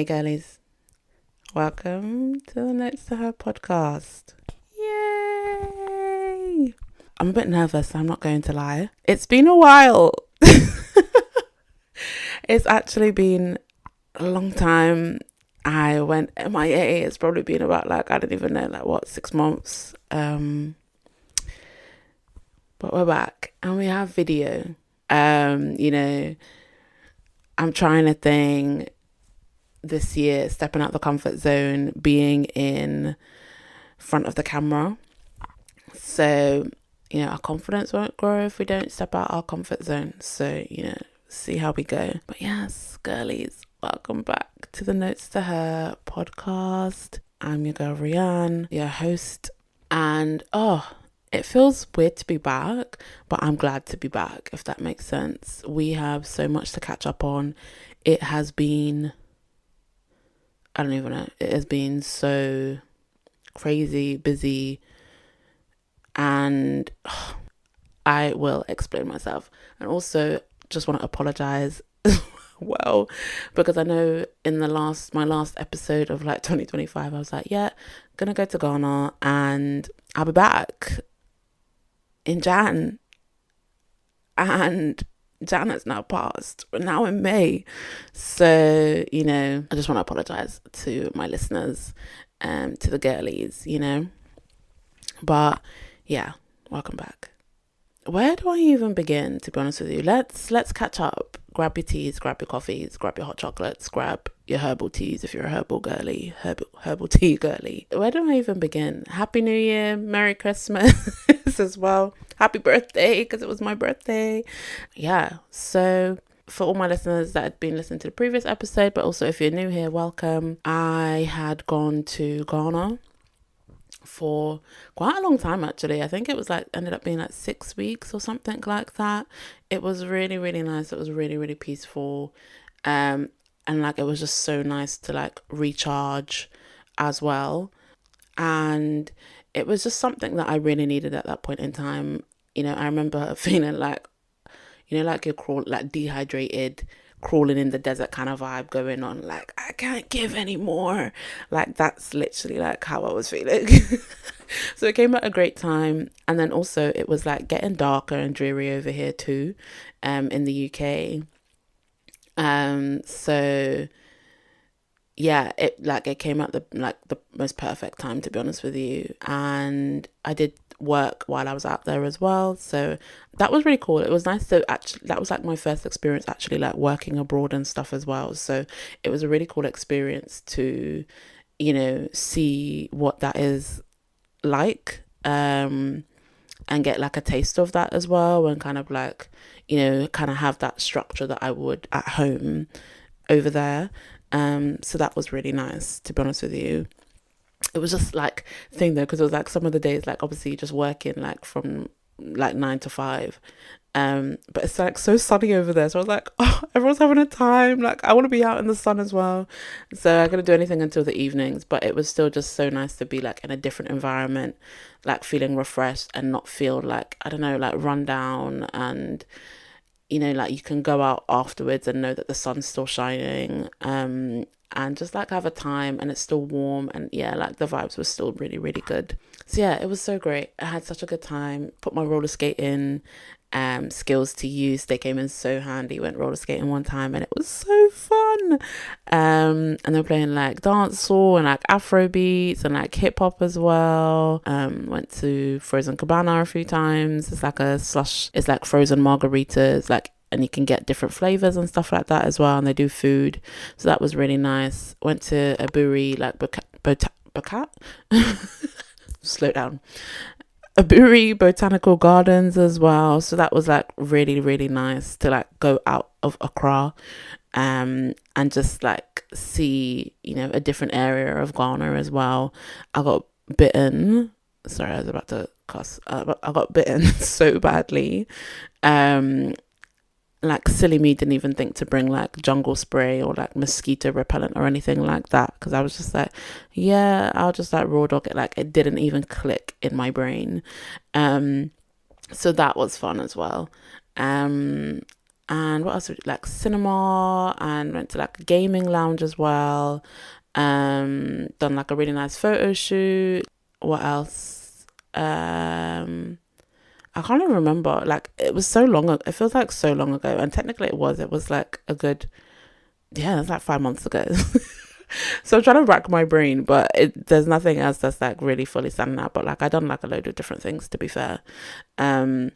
Hey girlies, welcome to the Notes to Her podcast. Yay! I'm a bit nervous, I'm not going to lie. It's been a while. It's actually been a long time. I went MIA. It's probably been about I don't even know, 6 months. But we're back and we have video. I'm trying a thing this year, stepping out the comfort zone, being in front of the camera. So, our confidence won't grow if we don't step out our comfort zone. So, see how we go. But yes, girlies, welcome back to the Notes to Her podcast. I'm your girl Rianne, your host. And it feels weird to be back, but I'm glad to be back, if that makes sense. We have so much to catch up on. It has been, I don't even know, it has been so crazy, busy, and I will explain myself. And also just want to apologize well, because I know in my last episode of 2025, I was like, yeah, gonna go to Ghana and I'll be back in Jan, and Jan has now passed. We're now in May. So, I just want to apologize to my listeners, to the girlies, But yeah, welcome back. Where do I even begin, to be honest with you? Let's catch up. Grab your teas, grab your coffees, grab your hot chocolates, grab your herbal teas if you're a herbal girly, herbal tea girly. Where do I even begin? Happy New Year, Merry Christmas as well. Happy birthday, because it was my birthday. Yeah, so for all my listeners that had been listening to the previous episode, but also if you're new here, welcome. I had gone to Ghana for quite a long time, actually. I think it was ended up being 6 weeks or something like that. It was really, really nice. It was really, really peaceful. And it was just so nice to recharge as well. And it was just something that I really needed at that point in time. I remember feeling you're dehydrated, crawling in the desert kind of vibe going on, I can't give anymore. That's literally how I was feeling. So it came at a great time. And then also it was getting darker and dreary over here too, in the UK. So yeah, it came at the most perfect time, to be honest with you. And I did work while I was out there as well, so that was really cool. It was nice to actually, that was my first experience actually working abroad and stuff as well, so it was a really cool experience to see what that is and get a taste of that as well, and kind of have that structure that I would at home over there. So that was really nice, to be honest with you. It was just thing though, because it was some of the days obviously just working from 9 to 5, but it's so sunny over there, so I was everyone's having a time, I want to be out in the sun as well, so I couldn't do anything until the evenings. But it was still just so nice to be in a different environment, feeling refreshed and not feel I don't know, run down. And you can go out afterwards and know that the sun's still shining, and just have a time, and it's still warm, and yeah, the vibes were still really, really good. So yeah, it was so great. I had such a good time. Put my roller skating skills to use. They came in so handy. Went roller skating one time and it was so fun. And they were playing dancehall and Afro beats and hip hop as well. Went to Frozen Cabana a few times. It's a slush. It's frozen margaritas, and you can get different flavors and stuff like that as well. And they do food, so that was really nice. Went to Aburi, slow down. Aburi Botanical Gardens as well. So that was really, really nice to go out of Accra, and just see a different area of Ghana as well. I got bitten. Sorry, I was about to cuss. I got bitten so badly. Silly me didn't even think to bring jungle spray or mosquito repellent or anything like that, because I was just yeah, I'll just raw dog it. It didn't even click in my brain. So that was fun as well. And what else? Like cinema, and went to like a gaming lounge as well. Done like a really nice photo shoot. What else? I can't even remember. Like it was so long ago. It feels like so long ago, and technically it was. It was like a good, yeah, it was like 5 months ago. So I'm trying to rack my brain, but there's nothing else that's like really fully standing out. But like I done like a load of different things, to be fair. Um,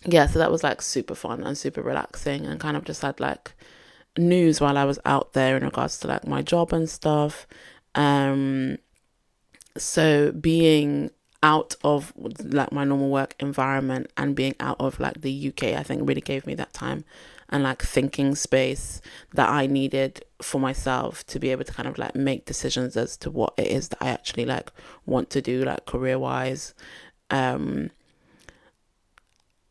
yeah, so that was like super fun and super relaxing, and kind of just had like news while I was out there in regards to like my job and stuff. Um, so being out of like my normal work environment and being out of like the UK, I think really gave me that time and like thinking space that I needed for myself to be able to kind of like make decisions as to what it is that I actually like want to do, like career wise. Um,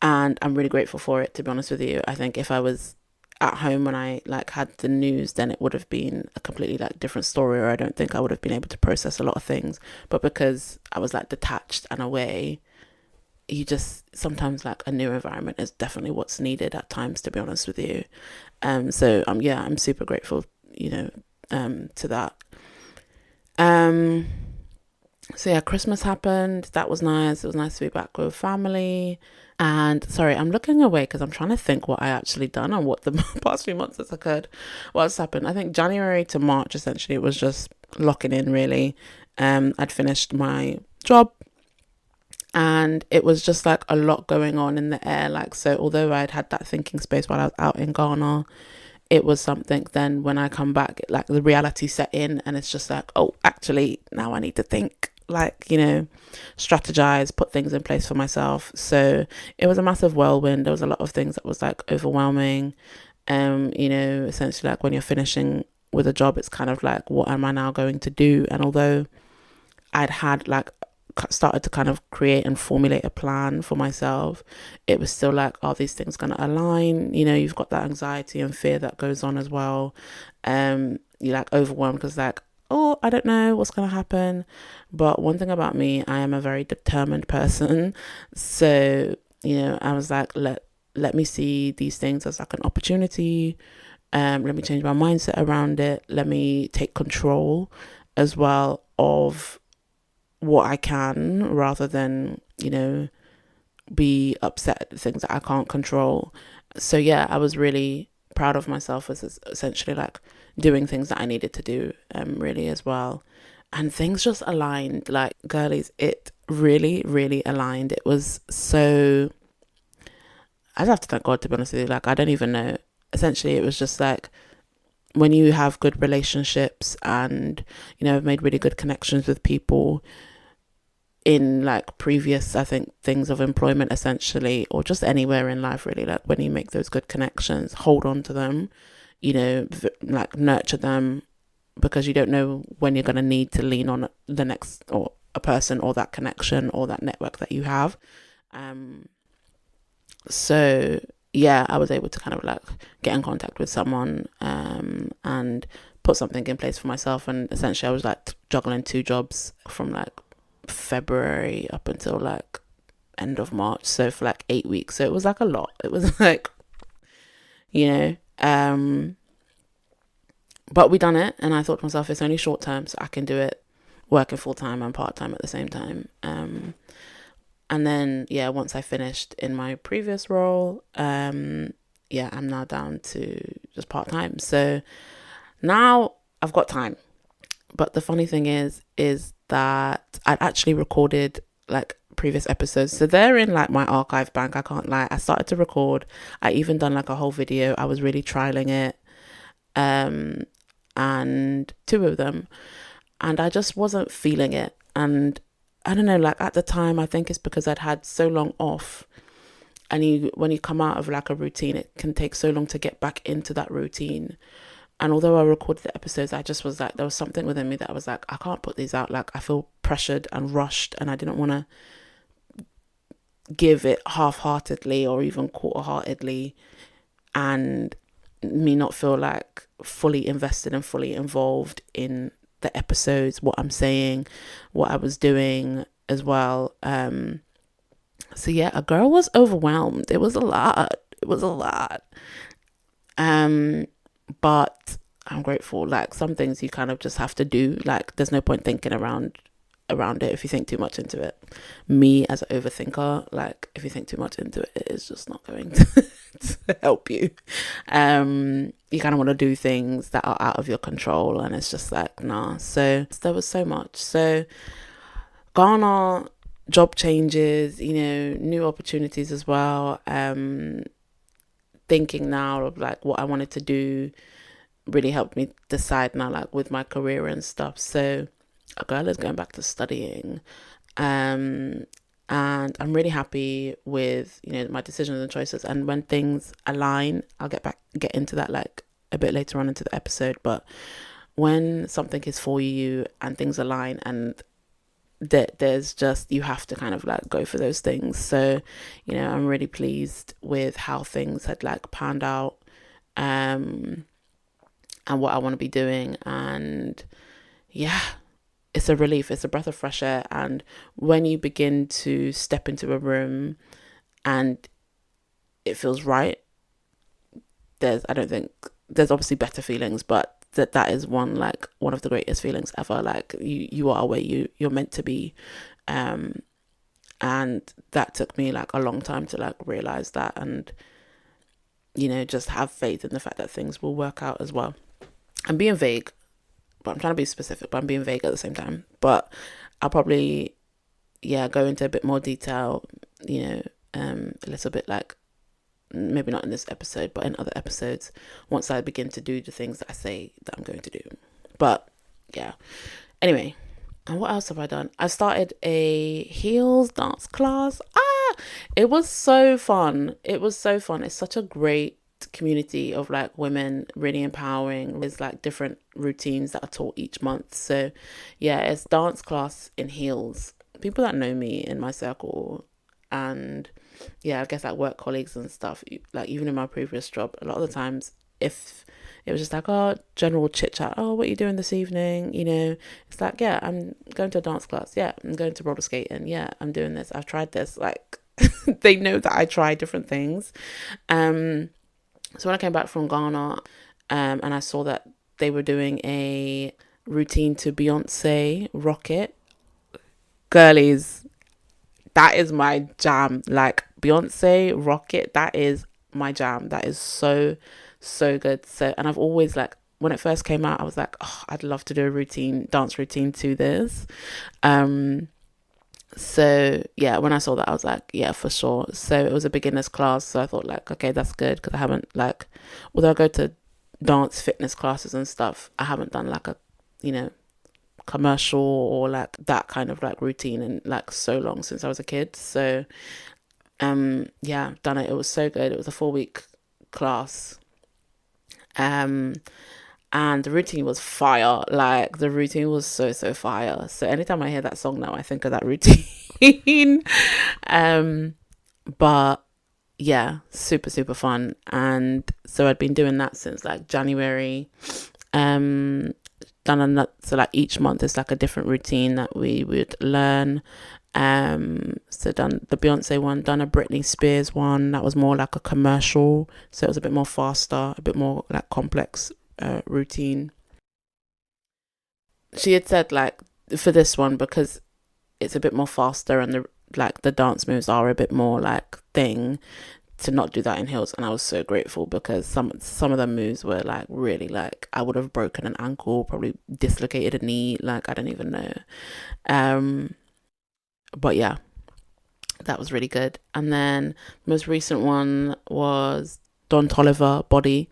and I'm really grateful for it, to be honest with you. I think if I was at home when I like had the news, then it would have been a completely like different story, or I don't think I would have been able to process a lot of things. But because I was like detached and away, you just sometimes like a new environment is definitely what's needed at times, to be honest with you. So yeah, I'm super grateful, to that. Um so yeah, Christmas happened. That was nice. It was nice to be back with family. And sorry, I'm looking away because I'm trying to think what I actually done and what the past few months has occurred. What's happened? I think January to March, essentially, it was just locking in, really. I'd finished my job, and it was just like a lot going on in the air. Like, so although I'd had that thinking space while I was out in Ghana, it was something then when I come back, like the reality set in, and it's just like, oh, actually, now I need to think, like, strategize, put things in place for myself. So it was a massive whirlwind. There was a lot of things that was like overwhelming. Essentially, like when you're finishing with a job, it's kind of like, what am I now going to do? And although I'd had like started to kind of create and formulate a plan for myself, it was still like, are these things going to align? You've got that anxiety and fear that goes on as well. You're like overwhelmed because like, oh, I don't know what's going to happen. But one thing about me, I am a very determined person. So, I was like, let me see these things as like an opportunity. Let me change my mindset around it. Let me take control as well of what I can, rather than, be upset at things that I can't control. So yeah, I was really proud of myself as essentially like doing things that I needed to do, really as well. And things just aligned, like girlies, it really, really aligned. It was so, I just have to thank God, to be honest with you. Like, I don't even know. Essentially, it was just like, when you have good relationships and, have made really good connections with people in like previous, I think, things of employment, essentially, or just anywhere in life, really, like when you make those good connections, hold on to them, like nurture them, because you don't know when you're going to need to lean on the next, or a person, or that connection, or that network that you have. So yeah, I was able to kind of like get in contact with someone, and put something in place for myself. And essentially I was like juggling 2 jobs from like February up until like end of March, so for like 8 weeks. So it was like a lot. It was like, you know but we done it, and I thought to myself, it's only short term, so I can do it working full time and part time at the same time. And then yeah, once I finished in my previous role, yeah, I'm now down to just part time. So now I've got time. But the funny thing is that I'd actually recorded like previous episodes. So they're in like my archive bank. I can't lie. I started to record. I even done like a whole video. I was really trialing it. And 2 of them. And I just wasn't feeling it. And I don't know, like at the time, I think it's because I'd had so long off. And when you come out of like a routine, it can take so long to get back into that routine. And although I recorded the episodes, I just was like, there was something within me that was like, I can't put these out. Like, I feel pressured and rushed, and I didn't want to give it half-heartedly or even quarter-heartedly, and me not feel like fully invested and fully involved in the episodes, what I'm saying, what I was doing as well. So yeah, a girl was overwhelmed. It was a lot. It was a lot. But I'm grateful. Like, some things you kind of just have to do. Like, there's no point thinking around it if you think too much into it. Me as an overthinker, like, if you think too much into it, it is just not going to help you. You kind of want to do things that are out of your control, and it's just like, nah. So there was so much. So Ghana, job changes, new opportunities as well. Thinking now of like what I wanted to do really helped me decide now, like with my career and stuff. So a girl is going back to studying, and I'm really happy with my decisions and choices. And when things align, I'll get into that like a bit later on into the episode. But when something is for you and things align, and there's just, you have to kind of like go for those things. So I'm really pleased with how things had like panned out, and what I want to be doing. And yeah, it's a relief, it's a breath of fresh air. And when you begin to step into a room and it feels right, I don't think there's obviously better feelings, but that is one of the greatest feelings ever. Like, you are where you're meant to be. And that took me like a long time to like realize that, and just have faith in the fact that things will work out as well. I'm being vague, but I'm trying to be specific, but I'm being vague at the same time. But I'll probably go into a bit more detail, a little bit, like maybe not in this episode, but in other episodes, once I begin to do the things that I say that I'm going to do. But yeah, anyway, and what else have I done? I started a heels dance class. It was so fun. It's such a great community of like women, really empowering. There's like different routines that are taught each month. So yeah, it's dance class in heels. People that know me in my circle, and I guess like work colleagues and stuff, like even in my previous job, a lot of the times, if it was just like, oh, general chit chat, oh, what are you doing this evening? It's like, yeah, I'm going to a dance class. Yeah, I'm going to roller skating. Yeah, I'm doing this. I've tried this. Like, they know that I try different things. So when I came back from Ghana, and I saw that they were doing a routine to Beyonce Rocket, Girlies, that is my jam. Like, Beyonce Rocket, that is my jam. That is so good. So, and I've always, like, when it first came out, I was like, oh, I'd love to do a dance routine to this. So yeah, when I saw that, I was like, yeah, for sure. So it was a beginner's class, so I thought like, okay, that's good, because I haven't, like, although I go to dance fitness classes and stuff, I haven't done like a commercial or like that kind of like routine in like so long, since I was a kid. So yeah, I've done it. It was so good. It was a 4-week class, and the routine was fire. Like, the routine was so fire. So anytime I hear that song now, I think of that routine. But yeah, super fun. And so I'd been doing that since like January. So like each month is like a different routine that we would learn. So done the Beyonce one, done a Britney Spears one that was more like a commercial, so it was a bit more faster, a bit more like complex routine. She had said like, for this one, because it's a bit more faster and the dance moves are a bit more like thing, to not do that in heels. And I was so grateful, because some of the moves were like really, like, I would have broken an ankle, probably dislocated a knee, like I don't even know. But yeah, that was really good. And then most recent one was Don Toliver Body.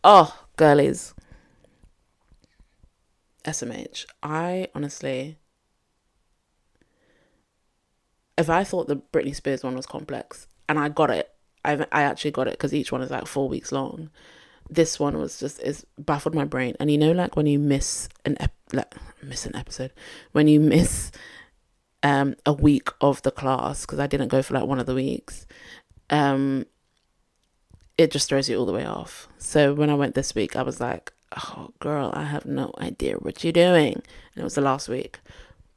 Oh, Girlies, SMH. I honestly, if I thought the Britney Spears one was complex, and I got it, I actually got it, because each one is like 4 weeks long. This one was just, it's baffled my brain. And like when you miss an episode, when you miss a week of the class, because I didn't go for like one of the weeks, it just throws you all the way off. So when I went this week, I was like, oh girl, I have no idea what you're doing. And it was the last week,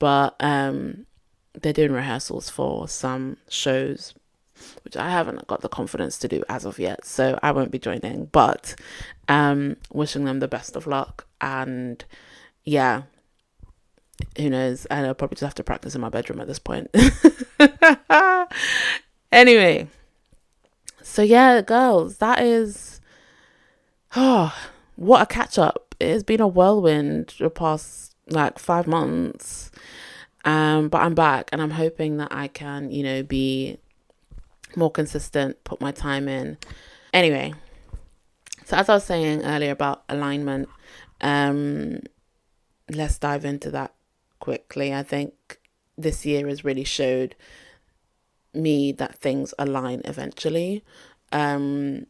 but they're doing rehearsals for some shows which I haven't got the confidence to do as of yet, so I won't be joining, but wishing them the best of luck. And yeah, who knows, and I'll probably just have to practice in my bedroom at this point. Anyway, so yeah, girls, that is, oh, what a catch up. It has been a whirlwind the past like 5 months. But I'm back, and I'm hoping that I can, be more consistent, put my time in. Anyway, so as I was saying earlier about alignment, let's dive into that quickly. I think this year has really showed me that things align eventually. I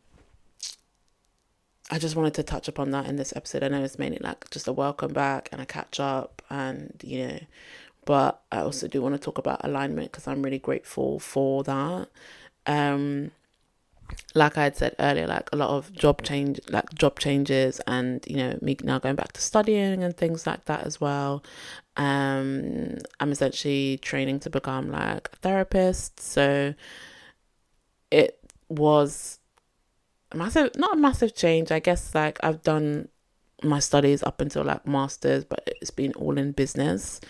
just wanted to touch upon that in this episode. I know it's mainly like just a welcome back and a catch up, and but I also do want to talk about alignment because I'm really grateful for that. Like I had said earlier, like a lot of job changes, and me now going back to studying and things like that as well. I'm essentially training to become like a therapist, so it was not a massive change, I guess. Like, I've done my studies up until like masters, but it's been all in business,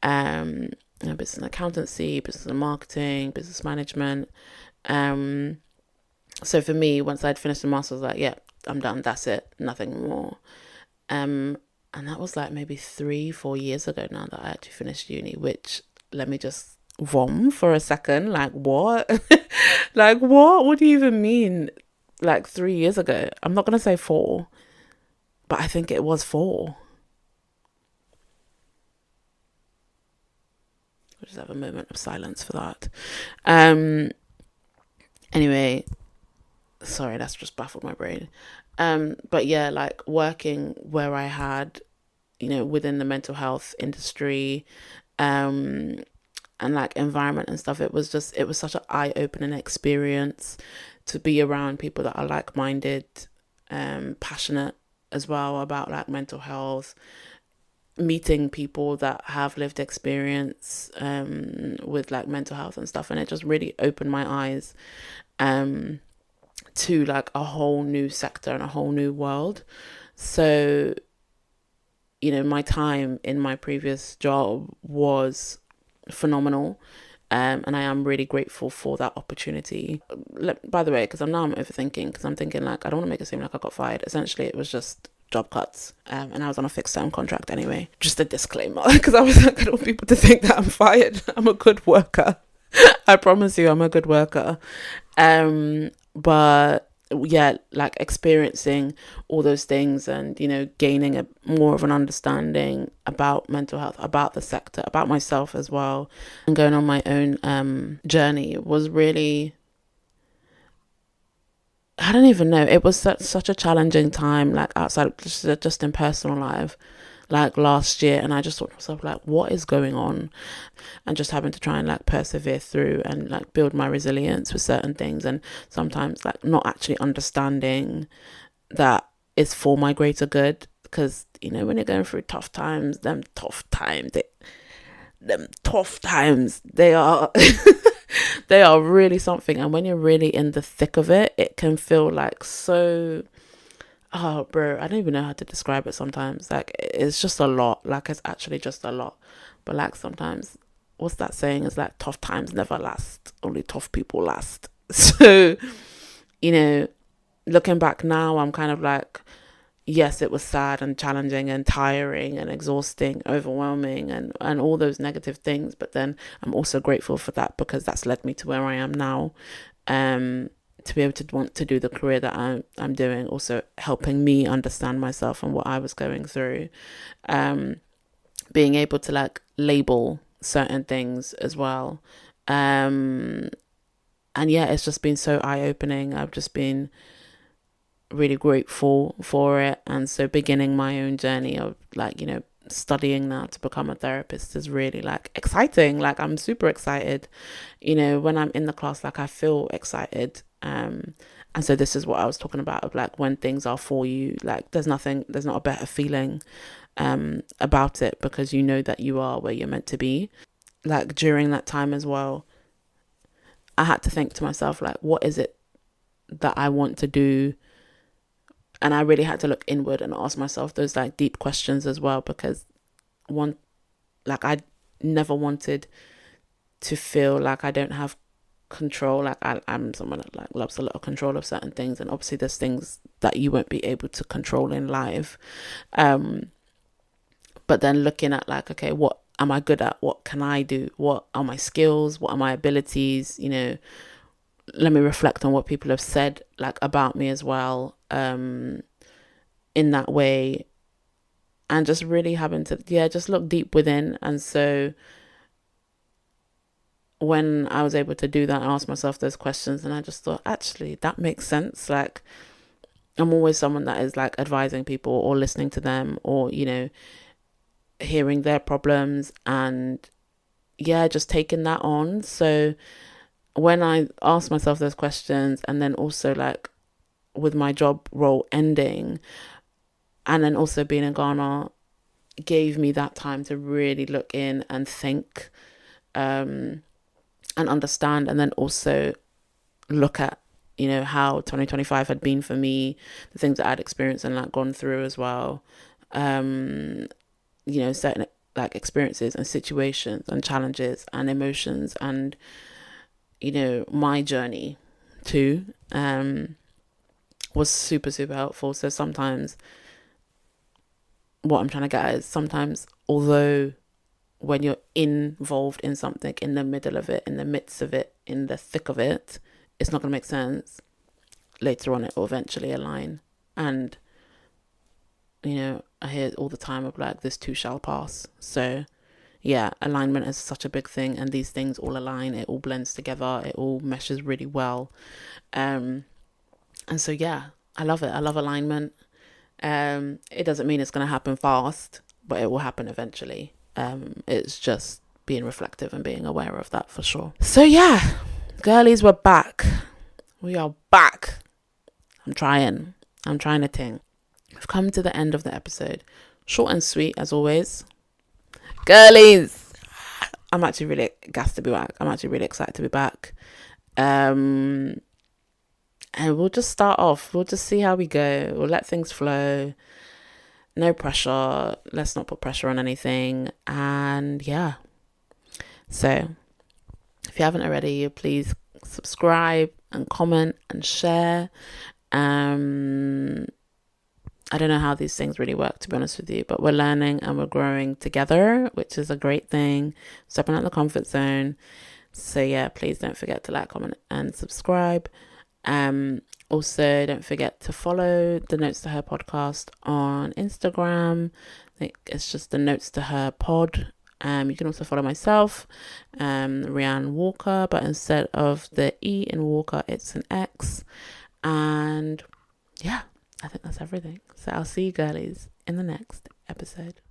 business and accountancy, business and marketing, business management. So for me, once I'd finished the masters, I was like, yeah, I'm done, that's it, nothing more. And that was like maybe 3-4 years ago now that I actually finished uni, which, let me just vom for a second. Like, what? Like, what do you even mean? Like 3 years ago? I'm not going to say 4, but I think it was 4. We'll just have a moment of silence for that. Anyway, sorry, that's just baffled my brain. But yeah, like working where I had, within the mental health industry, and like environment and stuff, it was such an eye-opening experience to be around people that are like-minded, passionate as well about like mental health, meeting people that have lived experience with like mental health and stuff, and it just really opened my eyes to like a whole new sector and a whole new world. So my time in my previous job was phenomenal, and I am really grateful for that opportunity. By the way, because I'm overthinking, because I'm thinking like I don't want to make it seem like I got fired. Essentially, it was just job cuts, and I was on a fixed term contract anyway. Just a disclaimer, because I was like, I don't want people to think that I'm fired. I'm a good worker. I promise you, I'm a good worker. But yeah, like experiencing all those things, and gaining a more of an understanding about mental health, about the sector, about myself as well, and going on my own journey was really, I don't even know, it was such a challenging time, like outside just in personal life, like last year. And I just thought to myself, like, what is going on? And just having to try and like persevere through and like build my resilience with certain things, and sometimes like not actually understanding that it's for my greater good. Because when you're going through tough times, they are they are really something. And when you're really in the thick of it, it can feel like so, oh bro, I don't even know how to describe it sometimes. Like, it's just a lot. Like, it's actually just a lot. But like, sometimes, what's that saying, is like, tough times never last, only tough people last. So looking back now, I'm kind of like, yes, it was sad and challenging and tiring and exhausting, overwhelming, and all those negative things. But then I'm also grateful for that, because that's led me to where I am now, to be able to want to do the career that I'm doing, also helping me understand myself and what I was going through, being able to like label certain things as well. And yeah, it's just been so eye-opening. I've just been really grateful for it. And so beginning my own journey of like studying now to become a therapist is really like exciting. Like, I'm super excited. When I'm in the class, like, I feel excited. And so this is what I was talking about, of like, when things are for you, like, there's not a better feeling about it, because that you are where you're meant to be. Like, during that time as well, I had to think to myself, like, what is it that I want to do? And I really had to look inward and ask myself those like deep questions as well, because I never wanted to feel like I don't have control. Like I'm someone that like loves a lot of control of certain things, and obviously there's things that you won't be able to control in life. But then looking at like, okay, what am I good at? What can I do? What are my skills? What are my abilities? Let me reflect on what people have said like about me as well, in that way, and just really having to just look deep within. And so when I was able to do that, I asked myself those questions, and I just thought, actually, that makes sense. Like, I'm always someone that is like advising people or listening to them, or hearing their problems, and just taking that on. So when I asked myself those questions, and then also like with my job role ending, and then also being in Ghana, gave me that time to really look in and think, and understand, and then also look at how 2025 had been for me, the things that I'd experienced and like gone through as well, certain like experiences and situations and challenges and emotions, and my journey too was super, super helpful. So sometimes what I'm trying to get at is, sometimes although when you're involved in something, in the middle of it, in the midst of it, in the thick of it, it's not going to make sense. Later on, it will eventually align. And, I hear all the time of like, this too shall pass. So, alignment is such a big thing. And these things all align. It all blends together. It all meshes really well. And so, I love it. I love alignment. It doesn't mean it's going to happen fast, but it will happen eventually. It's just being reflective and being aware of that for sure. So girlies, we're back. We are back. I'm trying a thing. We've come to the end of the episode. Short and sweet as always. Girlies, I'm actually really gassed to be back. I'm actually really excited to be back. And we'll just start off. We'll just see how we go. We'll let things flow. No pressure. Let's not put pressure on anything. And so if you haven't already, please subscribe and comment and share. I don't know how these things really work, to be honest with you, but we're learning and we're growing together, which is a great thing. Stepping out the comfort zone. So please don't forget to like, comment and subscribe. Also, don't forget to follow the Notes to Her podcast on Instagram. I think it's just the Notes to Her pod. You can also follow myself, Rianne Walker, but instead of the E in Walker, it's an X. And I think that's everything. So I'll see you girlies in the next episode.